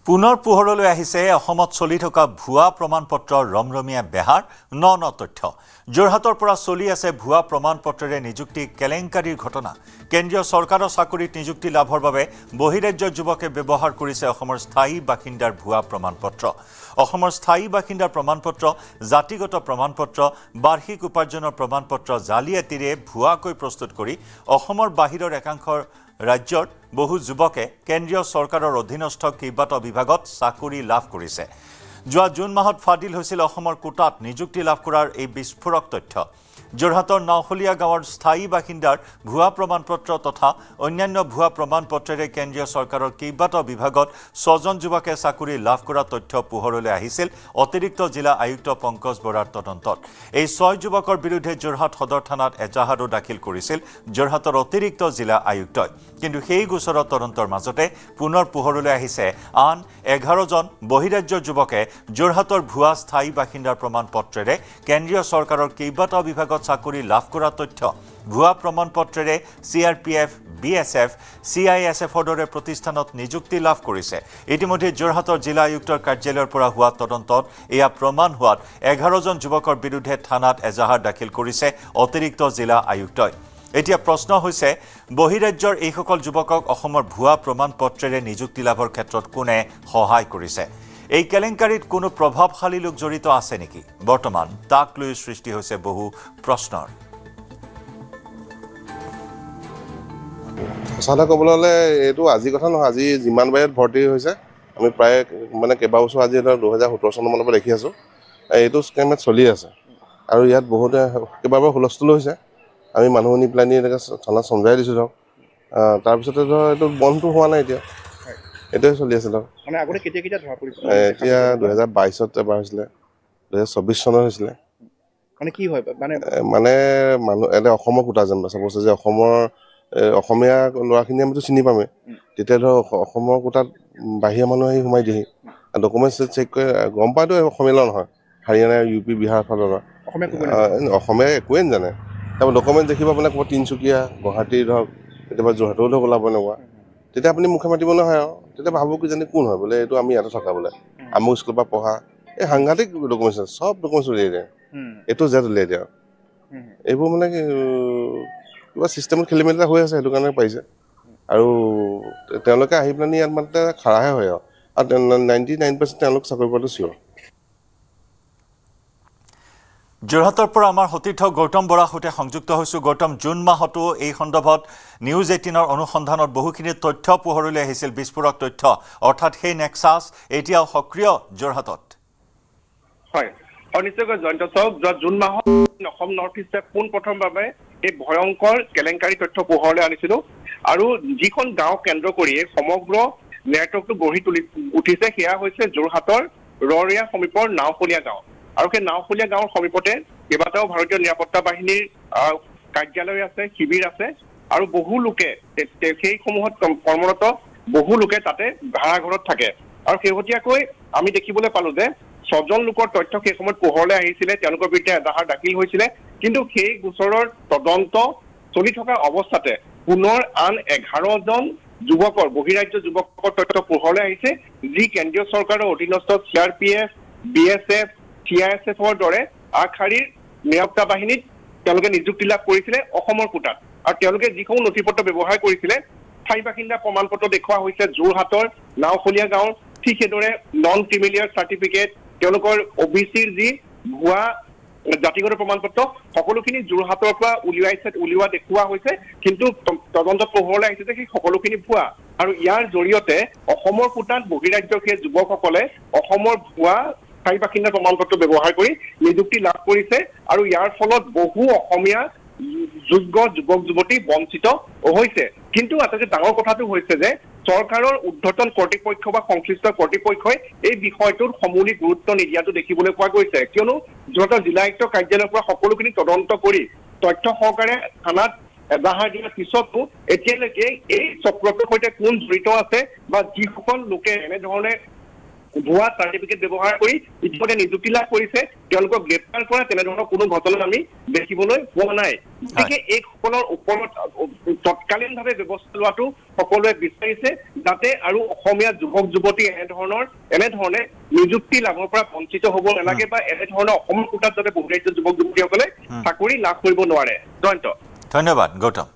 পুনৰ পোহৰলৈ আহিছে অসমত চলি থকা ভুৱা প্ৰমাণপত্ৰৰ ৰমৰমীয়া বেহাৰ ন তথ্য। যোৰহাটৰ পৰা চলি আছে ভুৱা প্ৰমাণপত্ৰেৰে নিযুক্তি কেলেংকাৰীৰ ঘটনা। কেন্দ্ৰীয় চৰকাৰৰ চাকৰিত নিযুক্তি লাভৰ বাবে বহিৰাজ্যৰ যুৱকে ব্যৱহাৰ কৰিছে অসমৰ স্থায়ী বাসিন্দাৰ ভুৱা প্ৰমাণপত্ৰ। অসমৰ স্থায়ী বাসিন্দাৰ প্ৰমাণপত্ৰ, জাতিগত প্ৰমাণপত্ৰ, বাৰ্ষিক উপাৰ্জনৰ প্ৰমাণপত্ৰ জালিয়াতিৰে ভুৱাকৈ প্ৰস্তুত কৰি অসমৰ বাহিৰৰ একাংশ ৰাজ্যৰ বহু যুৱকে কেন্দ্ৰীয় চৰকাৰৰ অধীনস্থ কেইবাটাও বিভাগত চাকৰি লাভ কৰিছে। যোৱা জুন মাহত ফাদিল হৈছিল অসমৰ কোটাত নিযুক্তি লাভ কৰাৰ এই বিস্ফোৰক তথ্য। যোৰহাটৰ নাওশলীয়া গাঁৱৰ স্থায়ী বাসিন্দাৰ ভুৱা প্ৰমাণপত্ৰ তথা অন্যান্য ভুৱা প্ৰমাণপত্ৰেৰে কেন্দ্ৰীয় চৰকাৰৰ কেইবাটাও বিভাগত ৬জন যুৱকে চাকৰি লাভ কৰা তথ্য পোহৰলৈ আহিছিল অতিৰিক্ত জিলা আয়ুক্ত পংকজ বৰাৰ তদন্তত। এই ৬ যুৱকৰ বিৰুদ্ধে যোৰহাট সদৰ থানাত এজাহাৰো দাখিল কৰিছিল যোৰহাটৰ অতিৰিক্ত জিলা আয়ুক্তই। কিন্তু সেই গোচৰৰ তদন্তৰ মাজতে পুনৰ পোহৰলৈ আহিছে আন ১১জন বহিৰাজ্যৰ যুৱকে যোৰহাটৰ ভুৱা স্থায়ী বাসিন্দাৰ প্ৰমাণপত্ৰেৰে কেন্দ্ৰীয় চৰকাৰৰ কেইবাটাও বিভাগত চাকৰি লাভ কৰা তথ্য। ভুৱা প্ৰমাণপত্ৰেৰে CRPF, BSF, CISFৰ দৰে প্ৰতিষ্ঠানত নিযুক্তি লাভ কৰিছে। ইতিমধ্যে যোৰহাটৰ জিলা আয়ুক্তৰ কাৰ্যালয়ৰ পৰা হোৱা তদন্তত এয়া প্ৰমাণ হোৱাত ১১জন যুৱকৰ বিৰুদ্ধে থানাত এজাহাৰ দাখিল কৰিছে অতিৰিক্ত জিলা আয়ুক্তই। এতিয়া প্ৰশ্ন হৈছে, বহিৰাজ্যৰ এইসকল যুৱকক অসমৰ ভুৱা প্ৰমাণপত্ৰেৰে নিযুক্তি লাভৰ ক্ষেত্ৰত কোনে সহায় কৰিছে? এই কেলেংকাৰীত কোনো প্ৰভাৱশালী লোক জড়িত আছে নেকি? বৰ্তমান তাক লৈ সৃষ্টি হৈছে বহু প্ৰশ্নৰ। সঁচা ক'বলৈ হ'লে এইটো আজি কথা নহয়, আজি যিমান বাৰত ভৰ্তি হৈছে আমি প্ৰায় কেইবাবছৰ আজি 2017 চনৰ মানৰ পৰা দেখি আছোঁ এইটো স্কেমত চলি আছে। আৰু ইয়াত বহুতে কেইবাবাৰ হুলস্থুল হৈছে। আমি মানুহ নি পেলাই নি এনেকৈ থানাত চমজাই দিছোঁ ধৰক। তাৰপিছতে ধৰক এইটো বন্ধটো হোৱা নাই এতিয়া, এইটোৱে চলি আছে ধৰক। আগতে কেতিয়া ধৰা পৰিছিল? এতিয়া 2022ত এবাৰ হৈছিলে, 2024 চনত হৈছিলে। কি হয় মানুহ এটা অসমৰ কোটা যেন চাপ'জ যে অসমীয়া ল'ৰাখিনি আমিতো চিনি পামেই, তেতিয়া ধৰক অসমৰ কোটাত বাহিৰা মানুহ আহি সোমাই দিয়েহি। ডকুমেণ্টছ চেক কৰি গম পায়তো অসমীয়া ল'ৰা নহয়, হাৰিয়ানা, UP, বিহাৰ ফালৰ ল'ৰা। অসমীয়া একোৱে নাজানে। তাৰপৰা ডকুমেণ্ট দেখিব ক'ৰবাত তিনিচুকীয়া, গুৱাহাটী ধৰক, কেতিয়াবা যোৰহাটৰো ধৰক ওলাব এনেকুৱা। তেতিয়া আপুনি মুখে মাতিব নহয় আৰু তেতিয়া ভাবোঁ কি জানি কোন হয় বোলে, এইটো আমি ইয়াতে থকা বোলে, আমুক স্কুলৰ পৰা পঢ়া। এই সাংঘাতিক ডকুমেণ্টছ, চব ডকুমেণ্টছ উলিয়াই দিয়ে, এইটো জেড উলিয়াই দিয়ে। এইবোৰ কি কিবা চিষ্টেমত খেলি মেলি হৈ আছে, সেইটো কাৰণে পাৰিছে। আৰু তেওঁলোকে আহি পেলাই ইয়াত খাৰাহে হয় আৰু 99% তেওঁলোক চাকৰি পোৱাটো চিয়ৰ। যোৰহাটৰ পৰা আমাৰ সতীৰ্থ গৌতম বৰাৰ সৈতে সংযুক্ত হৈছোঁ। গৌতম, জুন মাহতো এই সন্দৰ্ভত নিউজ 18ৰ অনুসন্ধানত বহুখিনি তথ্য পোহৰলৈ আহিছিল, বিস্ফোৰক তথ্য, অৰ্থাৎ সেই নেক্সাছ এতিয়াও সক্ৰিয় যোৰহাটত। হয়, নিশ্চয়কৈ জয়ন্ত চাওক, যোৱা জুন মাহত অসম নৰ্থ ইষ্টে পোনপ্ৰথমভাৱে এই ভয়ংকৰ কেলেংকাৰী তথ্য পোহৰলৈ আনিছিলোঁ। আৰু যিখন গাঁও কেন্দ্ৰ কৰি সমগ্ৰ নেটৱৰ্কটো গঢ়ি উঠিছে সেয়া হৈছে যোৰহাটৰ ৰৰৈয়া সমীপৰ নাওশলীয়া গাঁও। আৰু সেই নাওশলীয়া গাঁৱৰ সমীপতে কেইবাটাও ভাৰতীয় নিৰাপত্তা বাহিনীৰ কাৰ্যালয় আছে, শিবিৰ আছে। আৰু বহু লোকে সেইসমূহত কৰ্মৰত বহু লোকে তাতে ভাড়াঘৰত থাকে। আৰু শেহতীয়াকৈ আমি দেখিবলৈ পালো যে ৬জন লোকৰ তথ্য সেই সময়ত পোহৰলৈ আহিছিলে, তেওঁলোকৰ বিৰুদ্ধে এজাহাৰ দাখিল হৈছিলে। কিন্তু সেই গোচৰৰ তদন্ত চলি থকা অৱস্থাতে পুনৰ আন ১১জন যুৱকৰ, বহিৰাজ্য যুৱকৰ তথ্য পোহৰলৈ আহিছে, যি কেন্দ্ৰীয় চৰকাৰৰ অধীনস্থ CRPF, BSF, CISFৰ দৰে আগশাৰীৰ নিৰাপত্তা বাহিনীত তেওঁলোকে নিযুক্তি লাভ কৰিছিলে অসমৰ কোটাত। আৰু তেওঁলোকে যিসমূহ নথি পত্ৰ ব্যৱহাৰ কৰিছিলে, স্থায়ী বাসিন্দা প্ৰমাণপত্ৰ দেখুওৱা হৈছে যোৰহাটৰ নাওশলীয়া গাঁৱৰ, ঠিক সেইদৰে নন ক্ৰিমিলিয়াৰ চাৰ্টিফিকেট, তেওঁলোকৰ OBCৰ যি ভুৱা জাতিগত প্ৰমাণপত্ৰ, সকলোখিনি যোৰহাটৰ পৰা উলিওৱা দেখুওৱা হৈছে। কিন্তু তদন্তত পোহৰলৈ আহিছে যে সেই সকলোখিনি ভুৱা। আৰু ইয়াৰ জৰিয়তে অসমৰ কোটাত বহিৰাজ্যৰ সেই যুৱকসকলে অসমৰ ভুৱা স্থায়ী বাসিন্দা প্ৰমাণপত্ৰ ব্যৱহাৰ কৰি নিযুক্তি লাভ কৰিছে। আৰু ইয়াৰ ফলত বহু অসমীয়া যোগ্য যুৱক যুৱতী বঞ্চিত হৈছে। কিন্তু আটাইতকৈ ডাঙৰ কথাটো হৈছে যে চৰকাৰৰ ঊৰ্ধ্বতন কৰ্তৃপক্ষ বা সংশ্লিষ্ট কৰ্তৃপক্ষই এই বিষয়টোত সমূলি গুৰুত্ব নিদিয়াটো দেখিবলৈ পোৱা গৈছে। কিয়নো যোৰহাটৰ জিলা আয়ুক্ত কাৰ্যালয়ৰ পৰা সকলোখিনি তদন্ত কৰি তথ্য সহকাৰে থানাত এজাহাৰ দিয়াৰ পিছতো এতিয়ালৈকে এই চক্ৰটোৰ সৈতে কোন জড়িত আছে বা যিসকল লোকে এনেধৰণে ভুৱা চাৰ্টিফিকেট ব্যৱহাৰ কৰি ইতিমধ্যে নিযুক্তি লাভ কৰিছে তেওঁলোকক গ্ৰেপ্তাৰ কৰা তেনেধৰণৰ কোনো ঘটনা আমি দেখিবলৈ পোৱা নাই গতিকে এইসকলৰ ওপৰত তৎকালীনভাৱে ব্যৱস্থা লোৱাটো সকলোৱে বিচাৰিছে যাতে আৰু অসমীয়া যুৱক যুৱতী এনেধৰণে নিযুক্তি লাভৰ পৰা বঞ্চিত হ'ব নালাগে বা এনেধৰণৰ অসমৰ কোটাত যাতে বহুৰাজ্যৰ যুৱক যুৱতীসকলে চাকৰি লাভ কৰিব নোৱাৰে। জয়ন্ত ধন্যবাদ গৌতম।